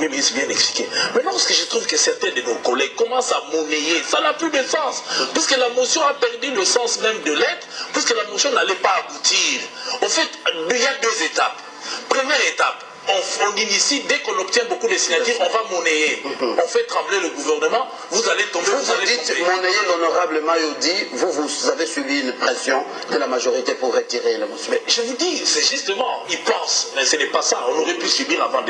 Premier ministre vient d'expliquer. Mais lorsque je trouve que certains de nos collègues commencent à monnayer, ça n'a plus de sens. Puisque la motion a perdu le sens même de l'être, puisque la motion n'allait pas aboutir. En fait, il y a deux étapes. Première étape, on initie, dès qu'on obtient beaucoup de signatures, on va monnayer. On fait trembler le gouvernement, vous allez tomber, vous allez dites, tomber. monnayer l'honorable Mayodi, vous avez subi une pression de la majorité pour retirer la motion. Mais je vous dis, c'est justement, ils pensent, mais ce n'est pas ça. On aurait pu subir avant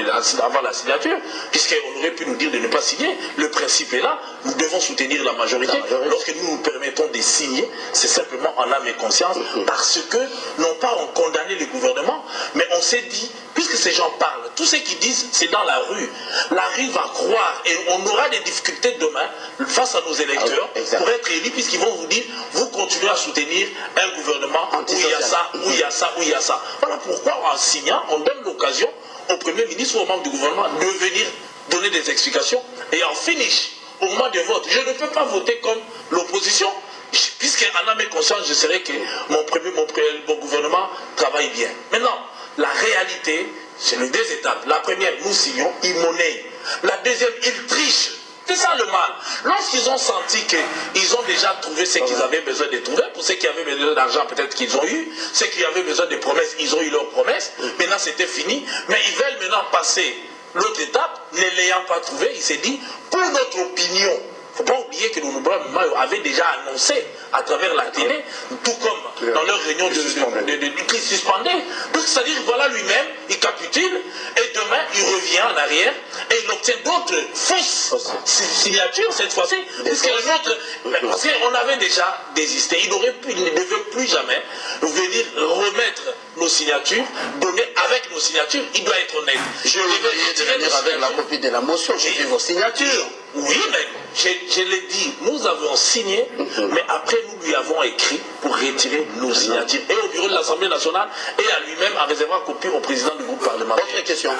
la signature, puisqu'on aurait pu nous dire de ne pas signer. Le principe est là, nous devons soutenir la majorité. Lorsque nous nous permettons de signer, c'est simplement en âme et conscience, parce que, non pas on condamnait le gouvernement, mais on s'est dit, puisque ces gens parlent, tout ce qu'ils disent, c'est dans la rue. La rue va croire, et on aura des difficultés demain, face à nos électeurs, pour être élus, puisqu'ils vont vous dire, vous continuez à soutenir un gouvernement où il y a ça, où il y a ça, où il y a ça. Voilà pourquoi, en signant, on donne l'occasion au Premier ministre ou aux membres du gouvernement de venir donner des explications, et en finish, au moment de vote, je ne peux pas voter comme l'opposition, puisque en âme et conscience, je sais que mon gouvernement travaille bien. Maintenant, la réalité, c'est les deux étapes. La première, nous signons, ils monnaient. La deuxième, ils trichent. C'est ça le mal. Lorsqu'ils ont senti qu'ils ont déjà trouvé ce qu'ils avaient besoin de trouver, pour ceux qui avaient besoin d'argent, peut-être qu'ils ont eu, ceux qui avaient besoin de promesses, ils ont eu leurs promesses. Maintenant, c'était fini. Mais ils veulent maintenant passer l'autre étape, ne l'ayant pas trouvé, il s'est dit, pour notre opinion, il ne faut pas oublier que l'honorable Mayo avait déjà annoncé à travers la télé, tout comme dans leur réunion de qui suspendait. Donc c'est-à-dire, voilà lui-même, il capitule, et demain, il revient en arrière, et il obtient d'autres fausses signatures cette fois-ci, puisque les autres, parce qu'on avait déjà désisté, il ne devait plus jamais venir remettre nos signatures, donner avec nos signatures, il doit être honnête. Je vais venir avec la copie de la motion, j'ai vos signatures. Oui, mais je l'ai dit, nous avons signé, mais après nous lui avons écrit pour retirer nos signatures, et au bureau de l'Assemblée nationale, et à lui-même en réservant copie au président du groupe parlementaire. Autre question.